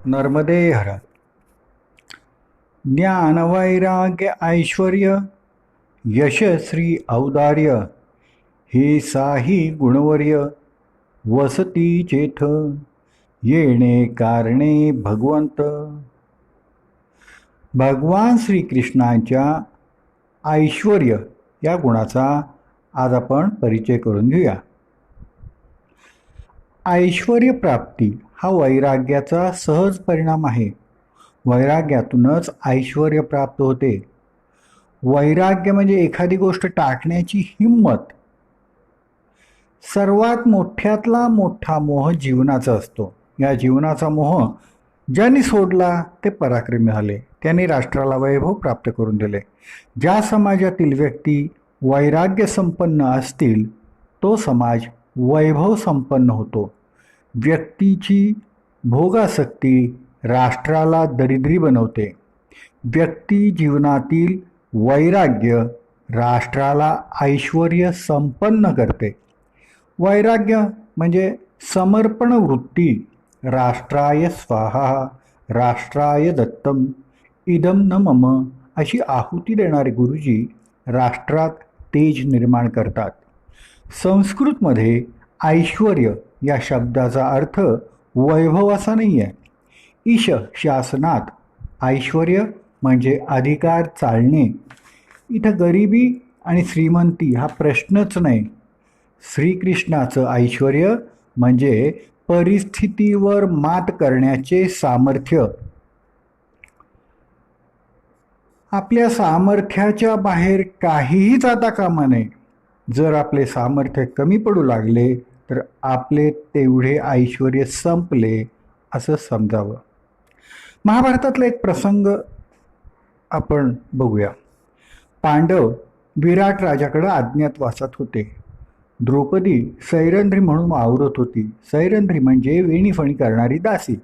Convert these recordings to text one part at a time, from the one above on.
नर्मदे हर. ज्ञान वैराग्य ऐश्वर्य यशश्री औदार्य हे साही गुणवर्य वसती चेथ येणे कारणे भगवंत. भगवान श्रीकृष्णांच्या ऐश्वर्य या गुणाचा आज आपण परिचय करून घेऊया. ऐश्वर्य प्राप्ती हा वैराग्याचा सहज परिणाम आहे. वैराग्यातूनच ऐश्वर्य प्राप्त होते. वैराग्य म्हणजे एखादी गोष्ट टाकण्याची हिंमत. सर्वात मोठ्यातला मोठा मोह जीवनाचा असतो. या जीवनाचा मोह ज्यांनी सोडला ते पराक्रमी झाले. त्यांनी राष्ट्राला वैभव प्राप्त करून दिले. ज्या समाजातील व्यक्ती वैराग्य संपन्न असतील तो समाज वैभव संपन्न होतो. व्यक्तीची भोगासक्ती राष्ट्राला दरिद्री बनवते. व्यक्ती जीवनातील वैराग्य राष्ट्राला ऐश्वर्य संपन्न करते. वैराग्य म्हणजे समर्पण वृत्ती. राष्ट्राय स्वाहा राष्ट्राय दत्तम इदम न मम अशी आहुती देणारे गुरुजी राष्ट्रात तेज निर्माण करतात. संस्कृतमध्ये ऐश्वर्य या शब्दाचा अर्थ वैभव असा नाही आहे. ईश शासनात ऐश्वर्य म्हणजे अधिकार चालणे. इथं गरिबी आणि श्रीमंती हा प्रश्नच नाही. श्रीकृष्णाचं ऐश्वर्य म्हणजे परिस्थितीवर मात करण्याचे सामर्थ्य. आपल्या सामर्थ्याच्या बाहेर काहीही जाता कामा नये. जर आपले सामर्थ्य कमी पडू लागले तर आपले तेवढे ऐश्वर्य संपले असं समजावं. महाभारतातला एक प्रसंग आपण बघूया. पांडव विराट राजाकडे अज्ञातवासात होते. द्रौपदी सैरंध्री म्हणून वावरत होती. सैरंध्री म्हणजे वेणीफणी करणारी दासी.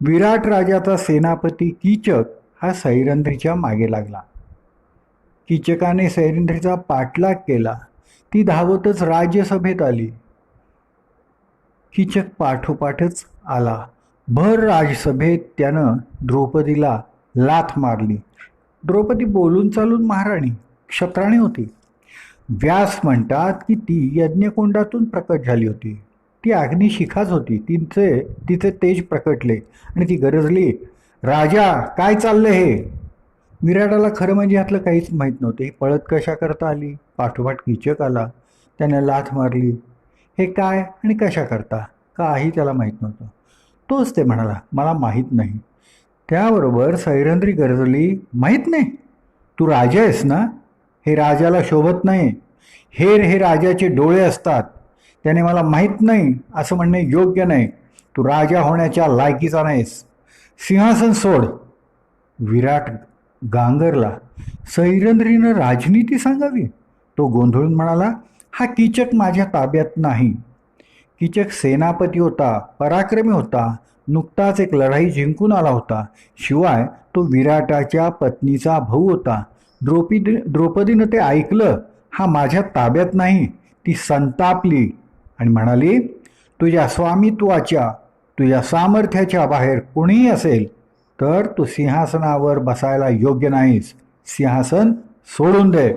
विराट राजाचा सेनापती कीचक हा सैरंध्रीच्या मागे लागला. कीचकाने सैरंध्रीचा पाठलाग केला. ती धावतच राज्यसभेत आली. कीचक पाठोपाठच आला. भर राजसभेत त्यानं द्रौपदीला लाथ मारली. द्रौपदी बोलून चालून महाराणी क्षत्राणी होती. व्यास म्हणतात की ती यज्ञकुंडातून प्रकट झाली होती. ती अग्निशिखाच होती. तिचे तेज प्रकटले आणि ती गरजली, राजा काय चाललं हे. विराटाला खरं म्हणजे यातलं काहीच माहीत नव्हते. पळत कशा करता आली. पाठोपाठ कीचक आला. त्याने लाथ मारली. हे काय आणि कशा करता काही त्याला माहीत नव्हतं. तोच ते म्हणाला मला माहीत नाही. त्याबरोबर सैरंध्री गरजली, माहीत नाही तू राजा आहेस ना. हे राजाला शोभत नाही. हे राजाचे डोळे असतात. त्याने मला माहीत नाही असं म्हणणे योग्य नाही. तू राजा होण्याच्या लायकीचा नाहीस. सिंहासन सोड. विराट गांगरला. सैरंध्रीनं राजनीती सांगावी. तो गोंधळून म्हणाला, हा कीचक माझ्या ताब्यात नाही. कीचक सेनापती होता, पराक्रमी होता. नुकताच एक लढाई जिंकून आला होता. शिवाय तो विराटाच्या पत्नीचा भाऊ होता. द्रौपदीनं ते ऐकलं. हा माझ्या ताब्यात नाही. ती संतापली आणि म्हणाली, तुझ्या स्वामित्वाच्या तुझ्या सामर्थ्याच्या बाहेर कोणीही असेल तर तू सिंहासनावर बसायला योग्य नाहीस. सिंहासन सोडून दे.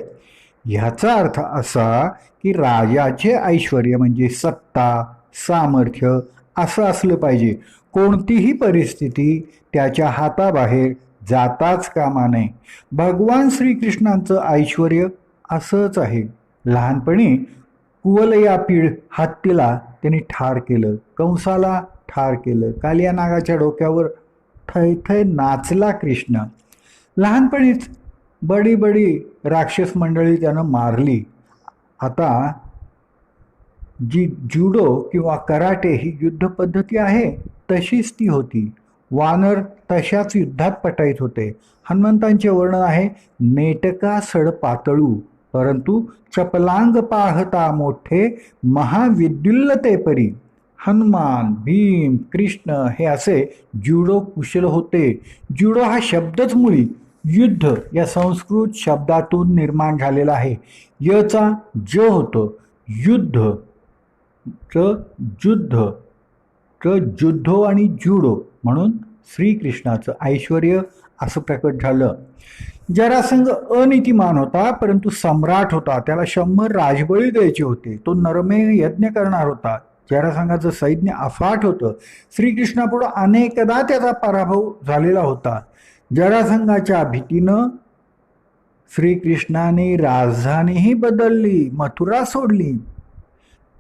ह्याचा अर्थ असा की राजाचे ऐश्वर्य म्हणजे सत्ता सामर्थ्य असं असलं पाहिजे. कोणतीही परिस्थिती त्याच्या हाताबाहेर जाताच कामा नये. भगवान श्रीकृष्णांचं ऐश्वर्य असंच आहे. लहानपणी कुवलयापीड हत्तीला त्यांनी ठार केलं. कंसाला ठार केलं. कालिया नागाच्या डोक्यावर थैथै नाचला कृष्ण. लहानपणीच बडी बडी राक्षस मंडळी त्यानं मारली. आता जी जुडो किंवा कराटे ही युद्ध पद्धती आहे तशीच ती होती. वानर तशाच युद्धात पटाईत होते. हनुमंतांचे वर्णन आहे, नेटका सड पातळू परंतु चपलांग पाहता मोठे महाविद्युल्लते परी. हनुमान भीम कृष्ण हे असे जुडो कुशल होते. जुडो हा शब्दच मुळी युद्ध या संस्कृत शब्दातून निर्माण झालेला आहे. यचा ज होतो युद्ध च जुद्ध च जुद्धो आणि जुडो म्हणून श्रीकृष्णाचं ऐश्वर्य असं प्रकट झालं. जरासंघ अनीतिमान होता, परंतु सम्राट होता. त्याला 100 राजबळी द्यायचे होते. तो नरमेध यज्ञ करणार होता. जरासंघाचं सैन्य अफाट होतं. श्रीकृष्णापुढं अनेकदा त्याचा पराभव झालेला होता. जरासंघाच्या भीतीनं श्रीकृष्णाने राजधानीही बदलली, मथुरा सोडली.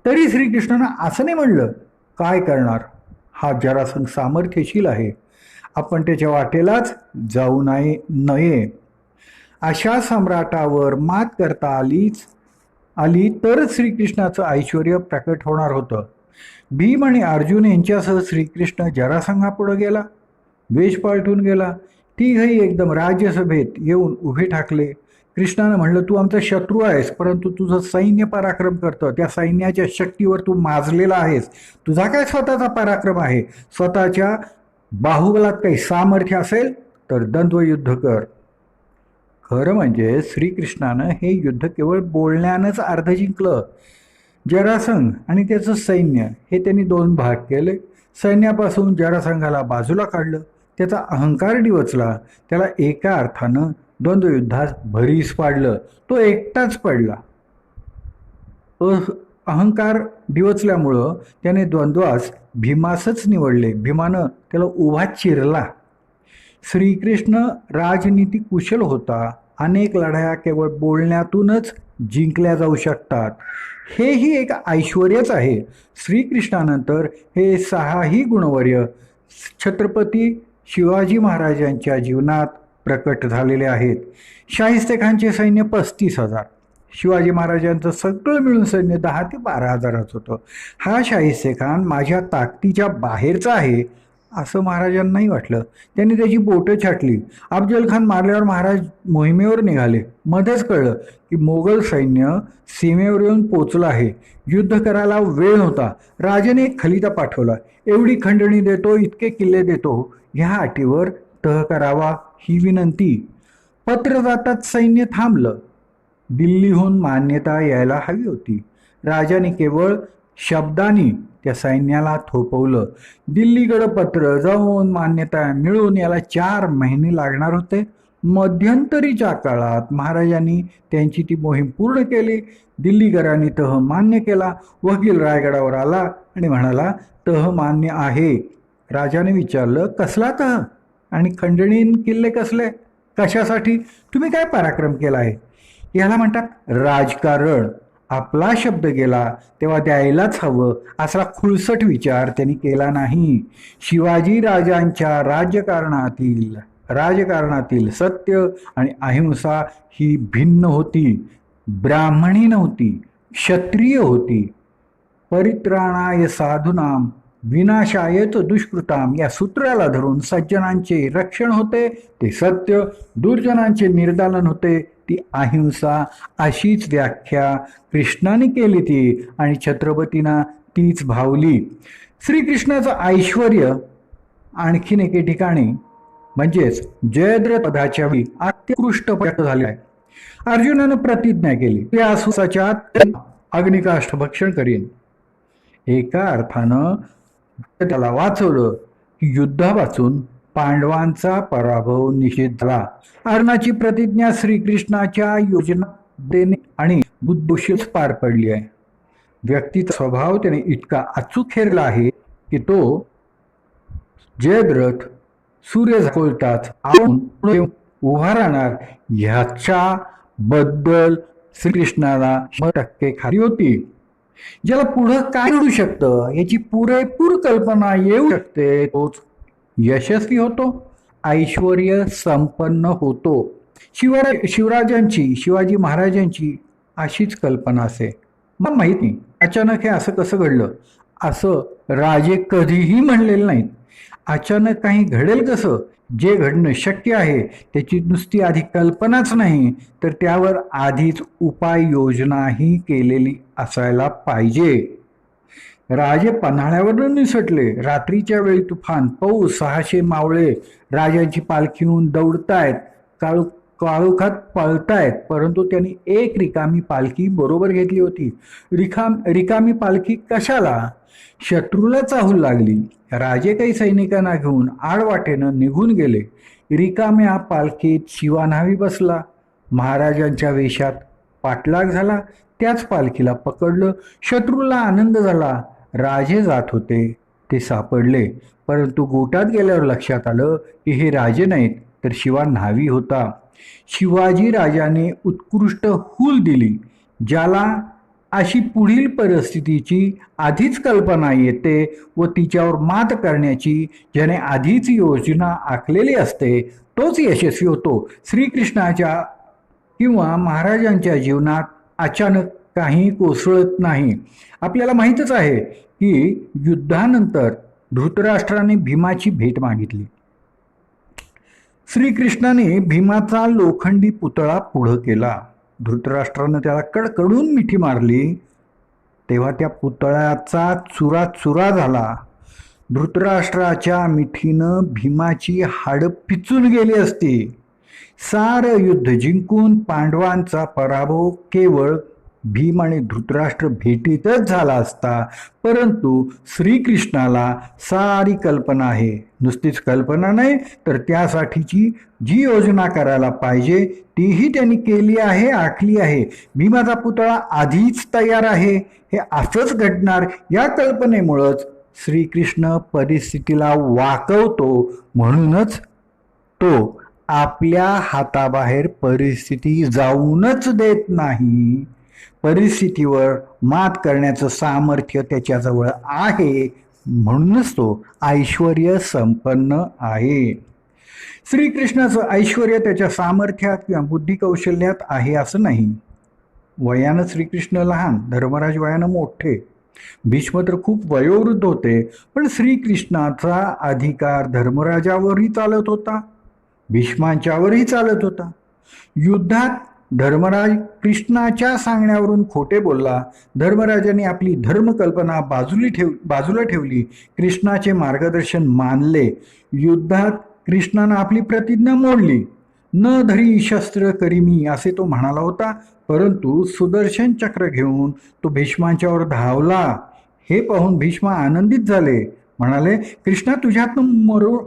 तरी श्रीकृष्णानं असं नाही म्हणलं, काय करणार, हा जरासंघ सामर्थ्यशील आहे, आपण त्याच्या वाटेलाच जाऊ नये. अशा सम्राटावर मात करता आली तरच श्रीकृष्णाचं ऐश्वर्य प्रकट होणार होतं. भीम आणि अर्जुन यांच्यासह श्रीकृष्ण जरासंघापुढे गेला, वेश पालटून गेला. तिघही एकदम राज्यसभेत येऊन उभे ठाकले. कृष्णानं म्हणलं, तू आमचा शत्रू आहेस, परंतु तुझं सैन्य पराक्रम करतं. त्या सैन्याच्या शक्तीवर तू माजलेला आहेस. तुझा काय स्वतःचा पराक्रम आहे? स्वतःच्या बाहुबलात काही सामर्थ्य असेल तर द्वंद्वयुद्ध कर. खरं म्हणजे श्रीकृष्णानं हे युद्ध केवळ बोलण्यानंच अर्ध जिंकलं. जरासंघ आणि त्याचं सैन्य हे त्यांनी 2 भाग केले. सैन्यापासून जरासंघाला बाजूला काढलं. त्याचा अहंकार डिवचला. त्याला एका अर्थानं द्वंद्वयुद्धात भरीस पाडलं. तो एकटाच पडला. अहंकार डिवचल्यामुळं त्याने द्वंद्वास भीमासच निवडले. भीमानं त्याला उभा चिरला. श्रीकृष्ण राजनीती कुशल होता. अनेक लढाया केवळ बोलण्यातूनच जिंकल्या जाऊ शकतात. हेही एक ऐश्वर्यच आहे. श्रीकृष्णानंतर हे 6ही गुणवर्य छत्रपती शिवाजी महाराजांच्या जीवनात प्रकट झालेले आहेत. शाहिस्तेखानचे सैन्य 35,000. शिवाजी महाराजांचं सगळं मिळून सैन्य 10 ते 12,000च होतं. हा शाहिस्तेखान माझ्या ताकदीच्या बाहेरचा आहे असं महाराजांनाही वाटलं. त्यांनी त्याची बोटं छाटली. अफजल खान मारल्यावर महाराज मोहिमेवर निघाले. मध्येच कळलं की मोगल सैन्य सीमेवर येऊन पोचलं आहे. युद्ध करायला वेळ नव्हता. राजाने एक खलिता पाठवला. एवढी खंडणी देतो, इतके किल्ले देतो, ह्या अटीवर तह करावा ही विनंती. पत्र जातात सैन्य थांबलं. दिल्लीहून मान्यता यायला हवी होती. राजाने केवळ शब्दांनी त्या सैन्याला थोपवलं. दिल्लीकडं पत्र जाऊन मान्यता मिळून याला 4 महिने लागणार होते. मध्यंतरीच्या काळात महाराजांनी त्यांची ती मोहीम पूर्ण केली. दिल्लीकरांनी तह मान्य केला. वकील रायगडावर आला आणि म्हणाला, तह मान्य आहे. राजाने विचारलं, कसला तह आणि खंडणी किल्ले कसले, कशासाठी, तुम्ही काय पराक्रम केला आहे? याला म्हणतात राजकारण. आपला शब्द गेला तेव्हा द्यायलाच हवं असा खुळसट विचार त्यांनी केला नाही. शिवाजी राजांच्या राजकारणातील सत्य आणि अहिंसा ही भिन्न होती. ब्राह्मणी नव्हती, क्षत्रिय होती. परित्राणाय साधूनाम विनाशायत दुष्कृताम या सूत्राला धरून सज्जनांचे रक्षण होते ते सत्य, दुर्जनांचे निर्दालन होते ती अहिंसा. अशीच व्याख्या कृष्णाने केली ती आणि छत्रपतींना तीच भावली. श्रीकृष्णाचं ऐश्वर्य आणखीन एके ठिकाणी म्हणजेच जयद्रथ पदाच्या वेळी अत्युत्कृष्ट प्रकट झाले आहे. अर्जुनानं प्रतिज्ञा केली, त्या सुसाच्या अग्निकाष्ठ भक्षण करीन. एका अर्थानं त्याला वाचवलं की युद्धापासून पांडवांचा पराभव निश्चित झाला. अर्जुनाची प्रतिज्ञा श्रीकृष्णाच्या योजना देणे आणि बुद्धीशीच पार पडली आहे. व्यक्तीचा स्वभाव त्याने इतका अचूक हेरला आहे की तो जयद्रथ सूर्य झाकोलताच आपण उभा राहणार ह्याच्या बद्दल श्रीकृष्णाला 100% खात्री होती. ज्याला पुढं काय घडू शकतं याची पुरेपूर कल्पना येऊ शकते तोच यशस्वी होतो, ऐश्वर्य संपन्न होतो. शिवाजी महाराजांची अशीच कल्पना असे. मला माहित नाही अचानक हे असं कसं घडलं, असं राजे कधीही म्हणलेलं नाहीत. अचानक काही घडेल कसं, जे घडणं शक्य आहे त्याची नुसती आधी कल्पनाच नाही तर त्यावर आधीच उपाययोजनाही केलेली असायला पाहिजे. राजे पन्हाळ्यावरून निसटले. रात्रीच्या वेळी तुफान पाऊस, 600 मावळे राजांची पालखीहून दौडतायत, काळोखात पळतायत, परंतु त्यांनी एक रिकामी पालखी बरोबर घेतली होती. रिकामी पालखी कशाला? शत्रूला चाहूल लागली. राजे काही सैनिकांना घेऊन आडवाटेनं निघून गेले. रिकाम्या पालखीत शिवा न्हावी बसला. महाराजांच्या वेशात पाठलाग झाला. त्याच पालखीला पकडलं. शत्रूला आनंद झाला. राजे जात होते ते सापडले. परंतु गोटात गेल्यावर लक्षात आलं की हे राजे नाहीत तर शिवा न्हावी होता. शिवाजी राजाने उत्कृष्ट हूल दिली. ज्याला अशी पुढील परिस्थितीची आधीच कल्पना येते व तिच्यावर मात करण्याची ज्याने आधीच योजना आखलेली असते तोच यशस्वी होतो. श्रीकृष्णाच्या किंवा महाराजांच्या जीवनात अचानक काही कोसळत नाही. आपल्याला माहीतच आहे की युद्धानंतर धृतराष्ट्राने भीमाची भेट मागितली. श्रीकृष्णाने भीमाचा लोखंडी पुतळा पुढं केला. धृतराष्ट्रानं त्याला कडकडून मिठी मारली तेव्हा त्या पुतळ्याचा चुराचुरा झाला. धृतराष्ट्राच्या मिठीनं भीमाची हाडं पिचून गेली असती. सारं युद्ध जिंकून पांडवांचा पराभव केवळ भीम आणि धृतराष्ट्र भेटीतच झाला असता. परंतु श्रीकृष्णाला सारी कल्पना आहे. नुसतीच कल्पना नाही तर त्यासाठीची जी योजना करायला पाहिजे तीही त्यांनी केली आहे, आखली आहे. भीमाचा पुतळा आधीच तयार आहे. हे असंच घडणार या कल्पनेमुळंच श्रीकृष्ण परिस्थितीला वाकवतो. म्हणूनच तो आपल्या हाताबाहेर परिस्थिती जाऊनच देत नाही. परिस्थितीवर मात करण्याचं सामर्थ्य त्याच्याजवळ आहे. म्हणूनच तो ऐश्वर्य संपन्न आहे. श्रीकृष्णाचं ऐश्वर्य त्याच्या सामर्थ्यात किंवा बुद्धी कौशल्यात आहे असं नाही. वयानं श्रीकृष्ण लहान, धर्मराज वयानं मोठे, भीष्म तर खूप वयोवृद्ध होते. पण श्रीकृष्णाचा अधिकार धर्मराजावरही चालत होता, भीष्मांच्यावरही चालत होता. युद्धात धर्मराज कृष्णाच्या सांगण्यावरून खोटे बोलला. धर्मराजाने आपली धर्मकल्पना बाजूला ठेवली. कृष्णाचे मार्गदर्शन मानले. युद्धात कृष्णानं आपली प्रतिज्ञा मोडली. न धरी शस्त्र करी मी असे तो म्हणाला होता. परंतु सुदर्शन चक्र घेऊन तो भीष्मांच्यावर धावला. हे पाहून भीष्म आनंदित झाले. म्हणाले, कृष्णा तुझ्यातनं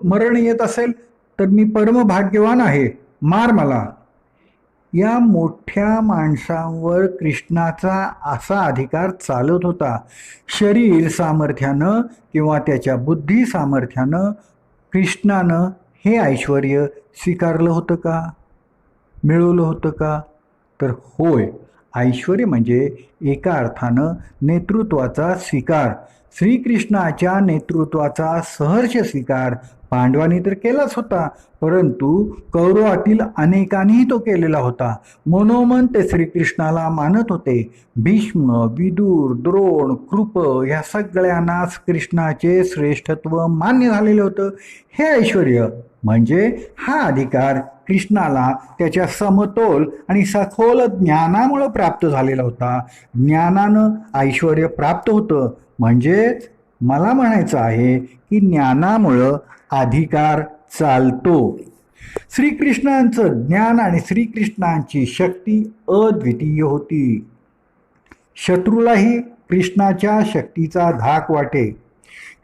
मरण येत असेल तर मी परम भाग्यवान आहे, मार मला. या मोठ्या माणसांवर कृष्णाचा असा अधिकार चालत होता. शरीर सामर्थ्यानं किंवा त्याच्या बुद्धी सामर्थ्यानं कृष्णानं हे ऐश्वर्य स्वीकारलं होतं का, मिळवलं होतं का? तर होय, ऐश्वर्य म्हणजे एका अर्थानं नेतृत्वाचा स्वीकार. श्रीकृष्णाच्या नेतृत्वाचा सहर्ष स्वीकार पांडवांनी तर केलाच होता, परंतु कौरवातील अनेकांनीही तो केलेला होता. मनोमन ते श्रीकृष्णाला मानत होते. भीष्म, विदुर, द्रोण, कृप या सगळ्यांनाच कृष्णाचे श्रेष्ठत्व मान्य झालेले होतं. हे ऐश्वर्य म्हणजे हा अधिकार कृष्णाला त्याच्या समतोल आणि सखोल ज्ञानामुळे प्राप्त झालेला होता. ज्ञानानं ऐश्वर्य प्राप्त होतं. म्हणजेच मला म्हणायचं आहे की ज्ञानामुळं अधिकार चालतो. श्रीकृष्णांचं ज्ञान आणि श्रीकृष्णांची शक्ती अद्वितीय होती. शत्रूलाही कृष्णाच्या शक्तीचा धाक वाटे.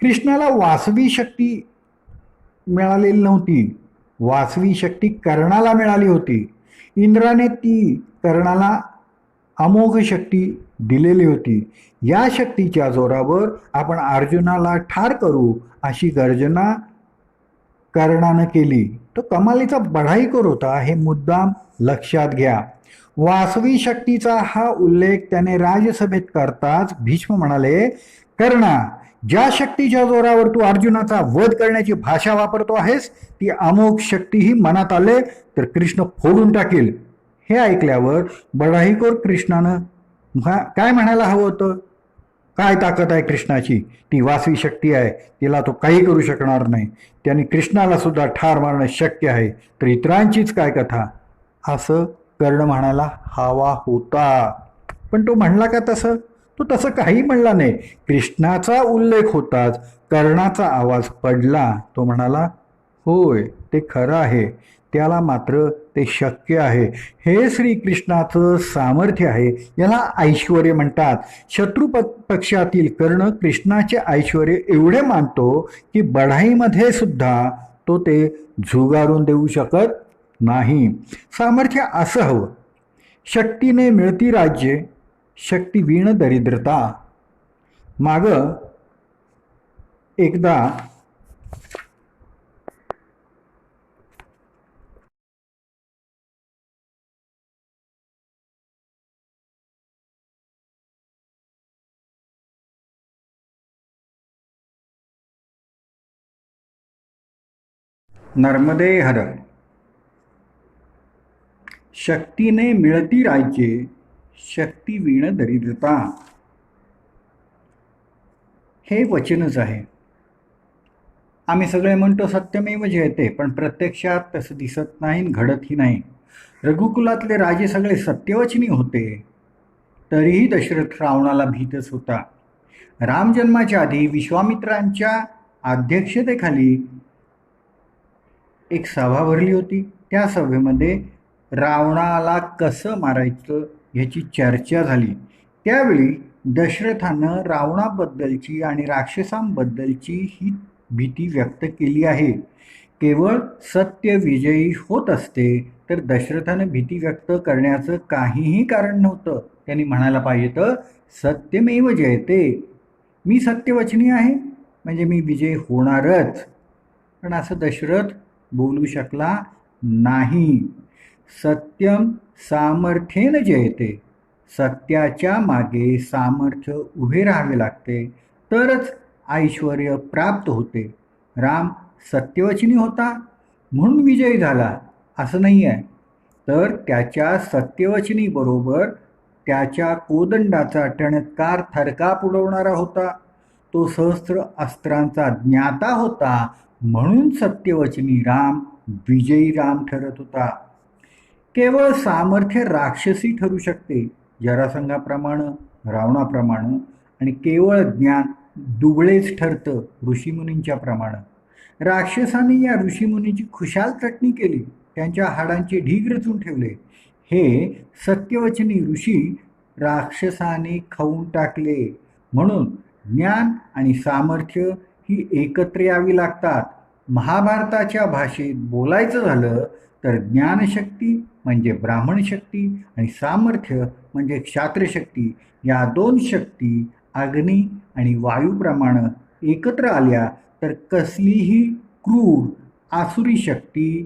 कृष्णाला वासवी शक्ती मिळालेली नव्हती. वासवी शक्ती कर्णाला मिळाली होती. इंद्राने ती कर्णाला अमोघ शक्ती दिलेली होती. या शक्तीच्या जोरावर आपण अर्जुनाला ठार करू अशी गर्जना कर्णानं केली. तो कमालीचा बढाईखोर होता, हे मुद्दाम लक्षात घ्या. वासवी शक्तीचा हा उल्लेख त्याने राजसभेत करताच भीष्म म्हणाले, कर्णा, ज्या शक्तीच्या जोरावर तू अर्जुनाचा वध करण्याची भाषा वापरतो आहेस ती अमोघ शक्तीही मनात आले तर कृष्ण फोडून टाकेल. हे ऐकल्यावर बढाईखोर कृष्णानं काय म्हणायला हवं होतं? काय ताकद आहे कृष्णाची, ती वासवी शक्ती आहे, तिला तो काही करू शकणार नाही, त्याने कृष्णाला सुद्धा ठार मारणं शक्य आहे, तर इतरांचीच काय कथा, असं कर्ण म्हणायला हवा होता. पण तो म्हणला का तसं? तो तसं काही म्हणला नाही. कृष्णाचा उल्लेख होताच कर्णाचा आवाज पडला. तो म्हणाला, होय, ते खरं आहे. त्याला मात्र ते शक्य आहे. हे श्रीकृष्णाचं सामर्थ्य आहे. याला ऐश्वर्य म्हणतात. पक्षातील कर्ण कृष्णाचे ऐश्वर्य एवढे मानतो की बढाईमध्ये सुद्धा तो ते झुगारून देऊ शकत नाही. सामर्थ्य असं हवं. शक्तीने मिळती राज्ये, शक्ती वीण दरिद्रता. माग एकदा नर्मदे हर. शक्तीने मिळती राज्ये, शक्ती वीण दरिद्रता. हे वचनच आहे. आम्ही सगळे म्हणतो सत्यमेव जयते, पण प्रत्यक्षात तसं दिसत नाही, घडतही नाही. रघुकुलातले राजे सगळे सत्यवचनी होते, तरीही दशरथ रावणाला भीतच होता. रामजन्माच्या आधी विश्वामित्रांच्या अध्यक्षतेखाली एक सभा भरली होती. त्या सभेमध्ये रावणाला कसं मारायचं याची चर्चा झाली. त्यावेळी दशरथानं रावणाबद्दलची आणि राक्षसांबद्दलची ही भीती व्यक्त केली आहे. केवळ सत्य विजयी होत असते तर दशरथानं भीती व्यक्त करण्याचं काहीही कारण नव्हतं. त्यांनी म्हणायला पाहिजे तर सत्यमेव जयते, मी सत्यवचनी आहे म्हणजे मी विजय होणारच. पण असं दशरथ बोलू शकला नाही. सत्यम सामर्थ्येन जयते. सत्याच्या मागे सामर्थ्य उभे राहावे लागते, तरच ऐश्वर्य प्राप्त होते. राम सत्यवचनी होता म्हणून विजयी झाला असं नाही आहे, तर त्याच्या सत्यवचनी बरोबर त्याच्या कोदंडाचा टणत्कार थरकाप उडवणारा होता. तो सहस्त्र अस्त्रांचा ज्ञाता होता म्हणून सत्यवचनी राम विजयी राम ठरत होता. केवळ सामर्थ्य राक्षसी ठरू शकते, जरासंघाप्रमाणे, रावणाप्रमाणे, आणि केवळ ज्ञान दुबळेच ठरतं, ऋषीमुनींच्या प्रमाणे. राक्षसांनी या ऋषीमुनींची खुशाल चटणी केली, त्यांच्या हाडांचे ढीग रचून ठेवले. हे सत्यवचनी ऋषी राक्षसाने खाऊन टाकले. म्हणून ज्ञान आणि सामर्थ्य ही एकत्र यावी लागतात. महाभारताच्या भाषेत बोलायचं झालं तर ज्ञानशक्ती म्हणजे ब्राह्मण शक्ती आणि सामर्थ्य म्हणजे क्षात्रशक्ती, या दोन शक्ती अग्नी आणि वायूप्रमाणे एकत्र आल्या तर कसलीही क्रूर आसुरी शक्ती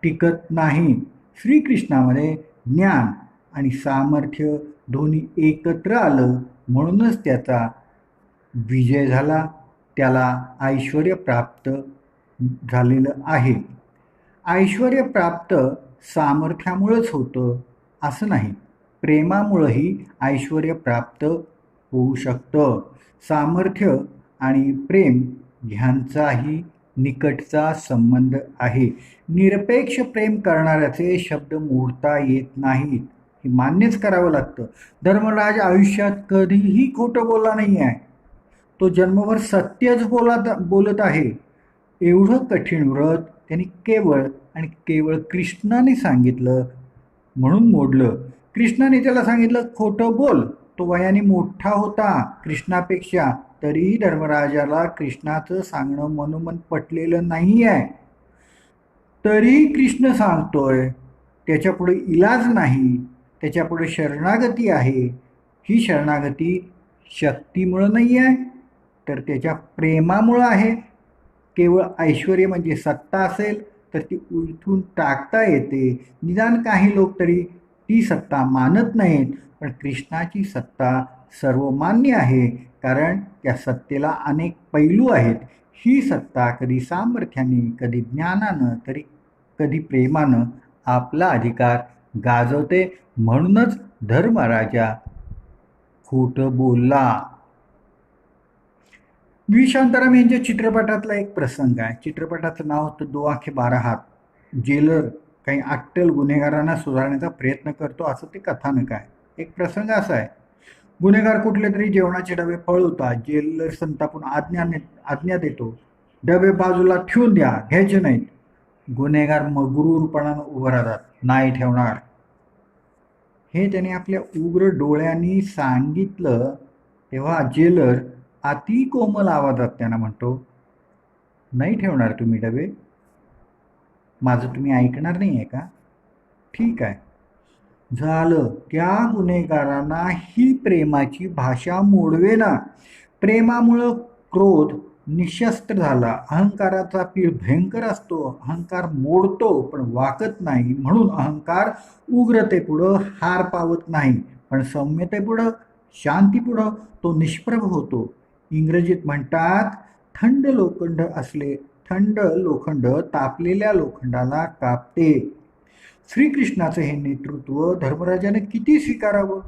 टिकत नाही. श्रीकृष्णामध्ये ज्ञान आणि सामर्थ्य दोन्ही एकत्र आलं म्हणूनच त्याचा विजय झाला, त्याला ऐश्वर्य प्राप्त झालेलं आहे. ऐश्वर्य प्राप्त सामर्थ्यामुळंच होतं असं नाही, प्रेमामुळंही ऐश्वर्य प्राप्त होऊ शकतं. सामर्थ्य आणि प्रेम ह्यांचाही निकटचा संबंध आहे. निरपेक्ष प्रेम करणाऱ्याचे शब्द मोडता येत नाहीत, हे मान्यच करावं लागतं. धर्मराज आयुष्यात कधीही खोटं बोलला नाही आहे, तो जन्मभर सत्यच बोलत आहे. एवढं कठीण व्रत त्यांनी केवळ आणि केवळ कृष्णाने सांगितलं म्हणून मोडलं. कृष्णाने त्याला सांगितलं खोटं बोल, तो वयाने मोठा होता कृष्णापेक्षा, तरीही धर्मराजाला कृष्णाचं सांगणं मनोमन पटलेलं नाही आहे. तरीही कृष्ण सांगतोय, त्याच्यापुढे इलाज नाही, त्याच्यापुढे शरणागती आहे. ही शरणागती शक्तीमुळं नाही आहे तर त्याच्या प्रेमामुळं आहे. केवळ ऐश्वर्य म्हणजे सत्ता असेल तर ती उलथून टाकता येते. निदान काही लोक तरी ती सत्ता मानत नाहीत, पण कृष्णाची सत्ता सर्वमान्य आहे, कारण त्या सत्तेला अनेक पैलू आहेत. ही सत्ता कधी सामर्थ्याने, कधी ज्ञानानं, तरी कधी प्रेमानं आपला अधिकार गाजवते. म्हणूनच धर्मराजा खोटं बोलला. व्ही शांताराम यांच्या चित्रपटातला एक प्रसंग आहे. चित्रपटाचं नाव होतं 2 आंखे 12 हात. जेलर काही अट्टल गुन्हेगारांना सुधारण्याचा प्रयत्न करतो असं ते कथानक आहे. एक प्रसंग असा आहे, गुन्हेगार कुठले तरी जेवणाचे डबे पळवतात. जेलर संतापून आज्ञा देतो. डबे बाजूला ठेवून द्या, घ्यायचे नाहीत. गुन्हेगार मगरूरपणानं उभं राहतात, नाही ठेवणार. हे त्याने आपल्या उग्र डोळ्यांनी सांगितलं तेव्हा जेलर अति कोमल आवाजात त्यांना म्हणतो, नाही ठेवणार तुम्ही डबे? माझं तुम्ही ऐकणार नाही आहे का? ठीक आहे. झालं. त्या गुन्हेगारांना ही प्रेमाची भाषा मोडवेना. प्रेमामुळं क्रोध निशस्त्र झाला. अहंकाराचा पीळ भयंकर असतो. अहंकार मोडतो पण वाकत नाही. म्हणून अहंकार उग्रतेपुढं हार पावत नाही, पण सौम्यतेपुढं, शांतीपुढं तो निष्प्रभ होतो. इंग्रजीत म्हणतात, थंड लोखंड तापलेल्या लोखंडाला कापते. श्रीकृष्णाचं हे नेतृत्व धर्मराजाने किती स्वीकारावं.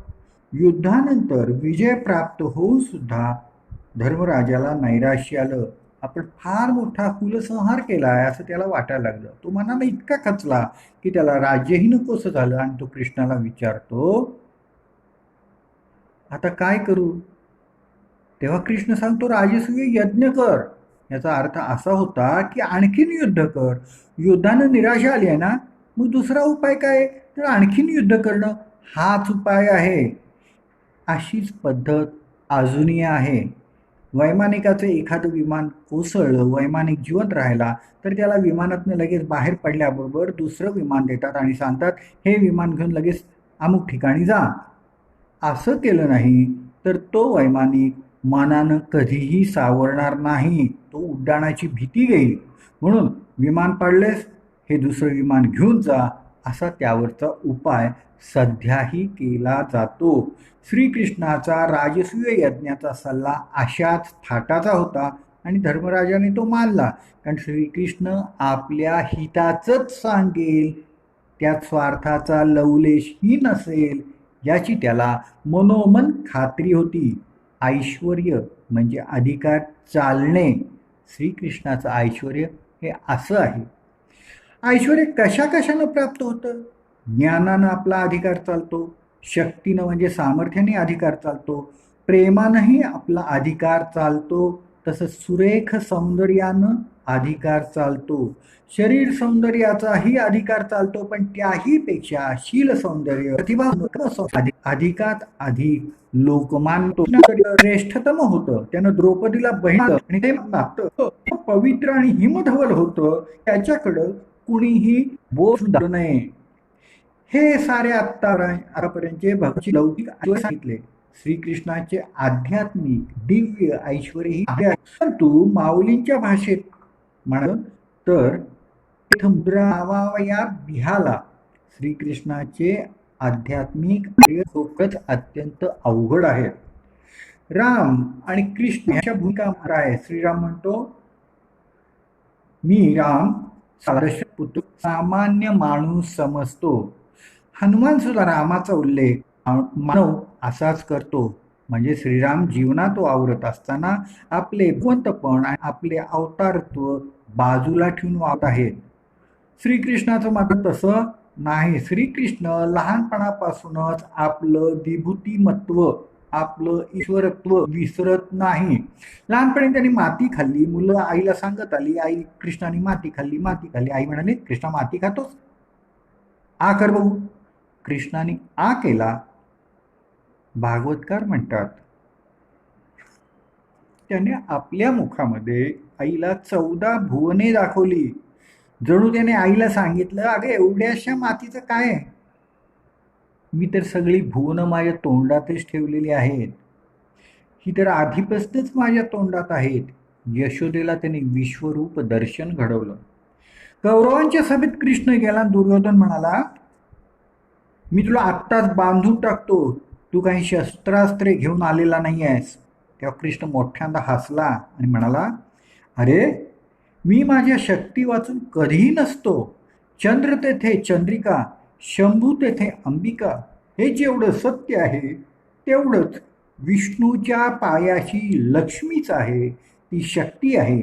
युद्धानंतर विजय प्राप्त होऊन सुद्धा धर्मराजाला नैराश्य आलं. आपण फार मोठा कुलसंहार केलाय असं त्याला वाटायला लागलं. तो मनानं इतका खचला की त्याला राज्यही नकोसं झालं. आणि तो कृष्णाला विचारतो, आता काय करू? तेव्हा कृष्ण सांगतो, राजसूय यज्ञ कर. याचा अर्थ असा होता की आणखीन युद्ध कर. युद्धानं निराशा आली आहे ना, मग दुसरा उपाय काय? तर आणखीन युद्ध करणं हाच उपाय आहे. अशीच पद्धत अजूनही आहे. वैमानिकाचं एखादं विमान कोसळलं, वैमानिक जिवंत राहिला तर त्याला विमानातनं लगेच बाहेर पडल्याबरोबर दुसरं विमान देतात आणि सांगतात, हे विमान घेऊन लगेच अमुक ठिकाणी जा. असं केलं नाही तर तो वैमानिक मनानं कधीही सावरणार नाही. तो उड्डाणाची भीती घेईल. म्हणून विमान पडलेस, हे दुसरं विमान घेऊन जा, असा त्यावरचा उपाय सध्याही केला जातो. श्रीकृष्णाचा राजसूय यज्ञाचा सल्ला अशाच थाटाचा होता आणि धर्मराजाने तो मानला. कारण श्रीकृष्ण आपल्या हिताचंच सांगेल, त्यात स्वार्थाचा लवलेशही नसेल याची त्याला मनोमन खात्री होती. ऐश्वर्य म्हणजे अधिकार चालणे. श्रीकृष्णाचं ऐश्वर्य हे असं आहे. ऐश्वर्य कशा कशानं प्राप्त होतं? ज्ञानानं आपला अधिकार चालतो, शक्तीनं म्हणजे सामर्थ्याने अधिकार चालतो, प्रेमानंही आपला अधिकार चालतो, तसंच सुरेख सौंदर्यानं अधिकार चालतो, शरीर सौंदर्याचाही अधिकार चालतो, पण त्याही पेक्षा शील सौंदर्य, प्रतिभा, अधिकात अधिक लोकमान्य श्रेष्ठतम होतं. त्यानं द्रौपदीला बहीण आणि ते पवित्र आणि हिमधवल होतं. त्याच्याकडं कुणीही बोट दाखवू नये. हे सारे आतापर्यंतचे भक्ती लौकिक सांगितले. श्रीकृष्णाचे आध्यात्मिक दिव्य ऐश्वर्य ही परंतु माऊलींच्या भाषेत म्हणत तर मुद्रावावया बिहाला श्रीकृष्णाचे आध्यात्मिक खूपच अत्यंत अवघड आहे. राम आणि कृष्ण याच्या भूमिका आहे. श्रीराम म्हणतो, मी राम पुत्र सामान्य माणूस समजतो. हनुमान सुद्धा रामाचा उल्लेख मानव असाच करतो. म्हणजे श्रीराम जीवनात वावरत असताना आपले भगवंतपण आणि आपले अवतारत्व बाजूला ठेवून वावरत आहेत. श्रीकृष्णाचं मात्र तसं नाही. श्रीकृष्ण लहानपणापासूनच आपलं विभूतिमत्व, आपलं ईश्वरत्व विसरत नाही. लहानपणी त्यांनी माती खाल्ली. मुलं आईला सांगत आली, आई कृष्णाने माती खाल्ली, माती खाल्ली. आई म्हणाली, कृष्णा माती खातोस? आ कर बघू. कृष्णाने आ केला. भागवतकार म्हणतात, त्याने आपल्या मुखामध्ये आईला 14 भुवने दाखवली. जणू त्याने आईला सांगितलं, अगं एवढ्याशा मातीचं काय? मी तर सगळी भुवनं माझ्या तोंडातच ठेवलेली आहेत. ही तर आधीपासूनच माझ्या तोंडात आहेत. यशोदेला त्यांनी विश्वरूप दर्शन घडवलं. कौरवांच्या सभेत कृष्ण गेला. दुर्योधन म्हणाला, मी तुला आत्ताच बांधून टाकतो. तू काही शस्त्रास्त्रे घेऊन आलेला नाही आहेस. तेव्हा कृष्ण मोठ्यांदा हसला आणि म्हणाला, अरे मी माझ्या शक्ती वाचून कधीही नसतो. चंद्र तेथे चंद्रिका, शंभू तेथे अंबिका. हे जेवढं सत्य आहे तेवढंच विष्णूच्या पायाशी लक्ष्मीच आहे, ती शक्ती आहे.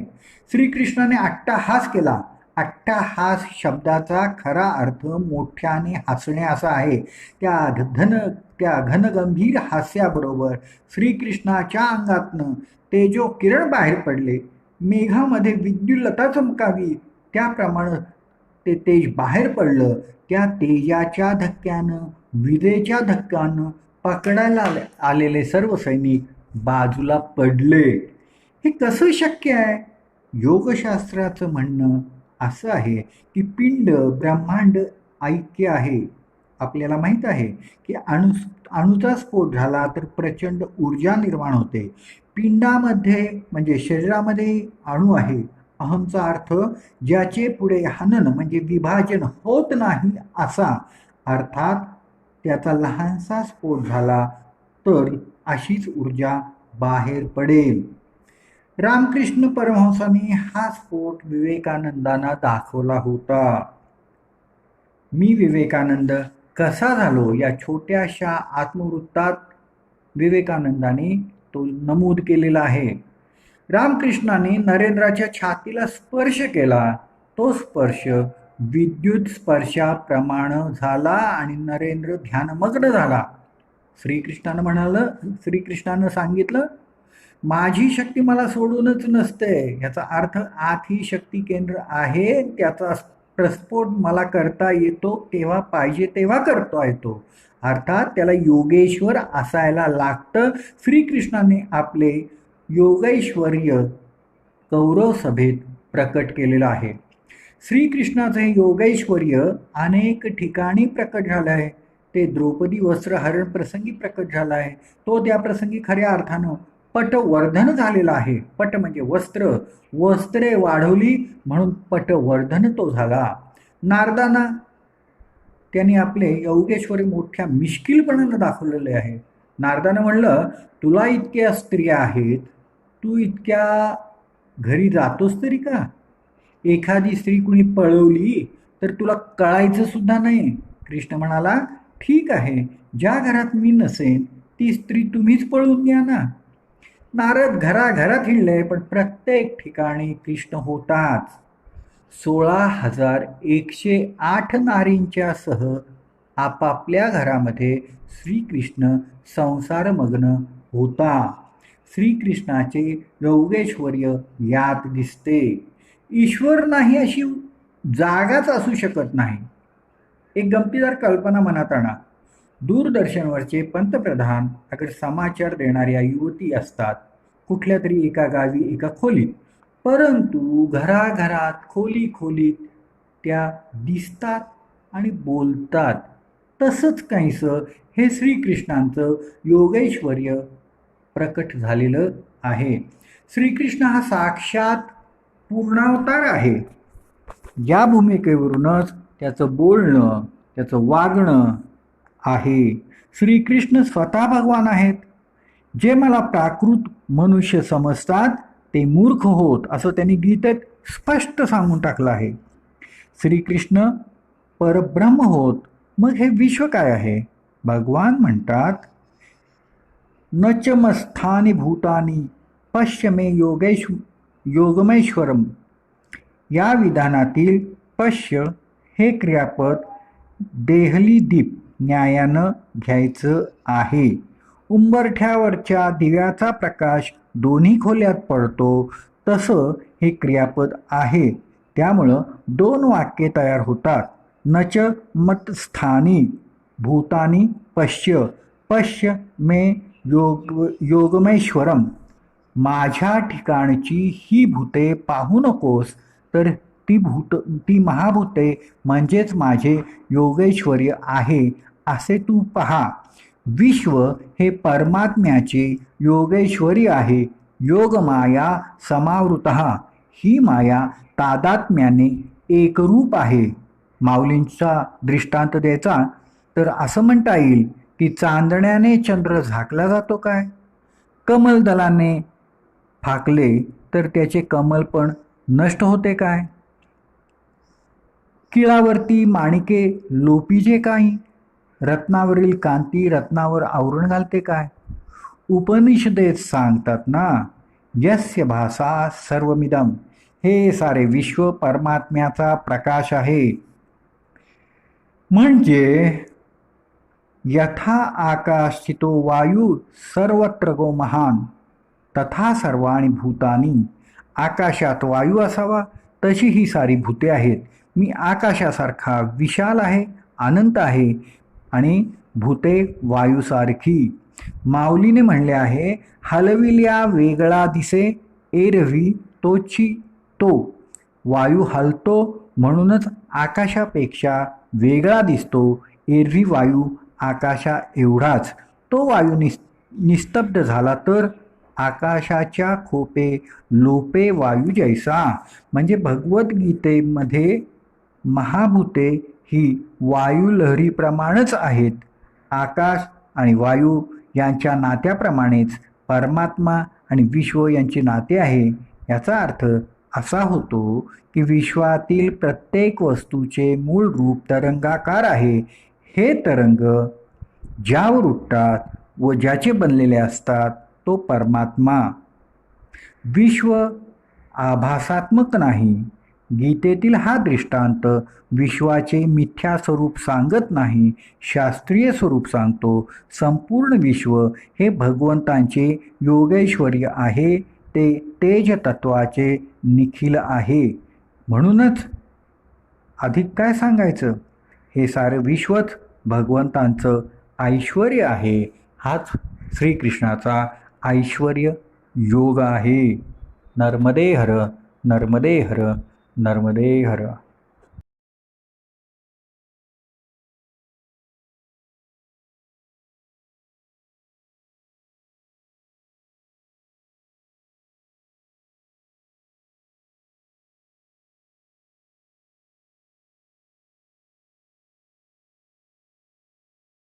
श्रीकृष्णाने अट्टहास केला. अट्टहास शब्दाचा खरा अर्थ मोठ्याने हसणे असा आहे. त्या घनगंभीर हास्याबरोबर श्रीकृष्णाच्या अंगातनं तेजो किरण बाहेर पडले. मेघामध्ये विद्युल्लता चमकावी त्याप्रमाणे ते तेज बाहेर पडलं. त्या तेजाच्या धक्क्यानं, विजेच्या धक्क्यानं पकडायला आलेले सर्व सैनिक बाजूला पडले. हे कसं शक्य आहे? योगशास्त्राचं म्हणणं असं आहे की पिंड ब्रह्मांड ऐक्य आहे. आपल्याला माहीत आहे की अणूचा स्फोट झाला तर प्रचंड ऊर्जा निर्माण होते. पिंडामध्ये म्हणजे शरीरामध्ये अणू आहे. अहमचा अर्थ ज्याचे पुढे हनन म्हणजे विभाजन होत नाही असा, अर्थात त्याचा लहानसा स्फोट झाला तर अशीच ऊर्जा बाहेर पडेल. रामकृष्ण परमहंसांनी हा स्फोट विवेकानंदांना दाखवला होता. मी विवेकानंद कसा झालो या छोट्याशा आत्मवृत्तात विवेकानंदाने तो नमूद केलेला आहे. रामकृष्णाने नरेंद्राच्या छातीला स्पर्श केला. तो स्पर्श विद्युत स्पर्शाप्रमाणे झाला आणि नरेंद्र ध्यानमग्न झाला. श्रीकृष्णानं सांगितलं, माझी शक्ती मला सोडूनच नसते. याचा अर्थ आत ही शक्ती केंद्र आहे. त्याचा प्रस्फोट मला करता येतो, केव्हा पाहिजे तेव्हा करता येतो. अर्थात त्याला योगेश्वर असायला लागतं. श्रीकृष्णाने आपले योगैश्वर्य कौरव सभेत प्रकट केलेलं आहे. श्रीकृष्णाचे योगैश्वर्य अनेक ठिकाणी प्रकट झालं आहे. ते द्रौपदी वस्त्रहरण प्रसंगी प्रकट झाला आहे. तो त्या प्रसंगी खऱ्या अर्थानं पटवर्धन झालेला आहे. पट म्हणजे वस्त्रे वाढवली म्हणून पटवर्धन तो झाला. नारदांना त्यांनी आपले योगेश्वरी मोठ्या मिश्किलपणानं दाखवलेले आहे. नारदानं म्हणलं, तुला इतक्या स्त्रिया आहेत, तू इतक्या घरी जातोस तरी का? एखादी स्त्री कुणी पळवली तर तुला कळायचं सुद्धा नाही. कृष्ण म्हणाला, ठीक आहे, ज्या घरात मी नसेन ती स्त्री तुम्हीच पळवून घ्या ना. नारद घराघरात हिंडले पण प्रत्येक ठिकाणी कृष्ण होताच. 16,108 नारींच्या सह आपापल्या घरामध्ये श्रीकृष्ण संसारमग्न होता. श्रीकृष्णाचे योगेश्वर्य यात दिसते. ईश्वर नाही अशी जागाच असू शकत नाही. एक गमतीदार कल्पना मनात आणा. दूरदर्शनवरचे पंतप्रधान अगर समाचार देणाऱ्या युवती असतात कुठल्या तरी एका गावी एका खोलीत, परंतु घराघरात खोलीत त्या दिसतात आणि बोलतात. तसंच काहीसं हे श्रीकृष्णांचं योगैश्वर्य प्रकट झालेलं आहे. श्रीकृष्ण हा साक्षात पूर्णावतार आहे. या भूमिकेवरूनच त्याचं बोलणं, त्याचं वागणं आहे. श्रीकृष्ण स्वतः भगवान आहेत. जे मला प्राकृत मनुष्य समजतात ते मूर्ख होत असं त्यांनी गीतेत स्पष्ट सांगून टाकलं आहे. श्रीकृष्ण परब्रह्म होत. मग हे विश्व काय आहे? भगवान म्हणतात, नचमस्थानी भूतानी पश्य मे योगमेश्वरम. या विधानातील पश्य हे क्रियापद देहली दीप न्यायानं घ्यायचं आहे. उंबरठ्यावरच्या दिव्याचा प्रकाश दोन्ही खोल्यात पडतो तसं हे क्रियापद आहे. त्यामुळं 2 वाक्ये तयार होतात. नच मतस्थानी भूतानी पश्य मे योगमेश्वरम. माझ्या ठिकाणची ही भूते पाहू नकोस, तर ती महाभूते म्हणजेच माझे योगैश्वर्य आहे असे तू पहा. विश्व हे परमात्म्याचे योगैश्वरी आहे. योगमाया समावृतः. ही माया तादात्म्याने एकरूप आहे. माऊलींचा दृष्टांत द्यायचा तर असं म्हणता येईल की चांदण्याने चंद्र झाकला जातो काय? कमलदलाने फाकले तर त्याचे कमल पण नष्ट होते काय? किळावरती माणिके लोपीजे काही? रत्नावरील कांती रत्नावर आवरण घालते काय? उपनिषदेत सांगतात ना, यस्य भासा सर्वमिदम. हे सारे विश्व परमात्म्याचा प्रकाश आहे. म्हणजे यथा आकाशितो वायू सर्वत्र गो महान तथा सर्वाणि भूतानी. आकाशात वायू असावा तशी ही सारी भूते आहेत. मी आकाशासारखा विशाल आहे, अनंत आहे आणि भूते वायूसारखी. माऊलीने म्हणले आहे, हलविल्या वेगळा दिसे एरवी तोची तो. वायू हलतो म्हणूनच आकाशापेक्षा वेगळा दिसतो. एरवी वायू आकाशा एवढाच. तो वायू निस्तब्ध झाला तर आकाशाच्या खोपे लोपे वायू जैसा. म्हणजे भगवद्गीतेमध्ये महाभूते ही वायू लहरीप्रमाणेच आहेत. आकाश आणि वायू यांच्या नात्याप्रमाणेच परमात्मा आणि विश्व यांचे नाते आहे. याचा अर्थ असा होतो की विश्वातील प्रत्येक वस्तूचे मूळ रूप तरंगाकार आहे. हे तरंग ज्यावर उठतात व ज्याचे बनलेले असतात तो परमात्मा. विश्व आभासात्मक नाही. गीतेतील हा दृष्टांत विश्वाचे मिथ्या स्वरूप सांगत नाही, शास्त्रीय स्वरूप सांगतो. संपूर्ण विश्व हे भगवंतांचे योगैश्वर्य आहे. ते तेज तत्वाचे निखिल आहे. म्हणूनच अधिक काय सांगायचं, हे सारं विश्वच भगवंतांचं ऐश्वर्य आहे. हाच श्रीकृष्णाचा ऐश्वर्य योग आहे. नर्मदे हर, नर्मदे हर, नर्मदे हर.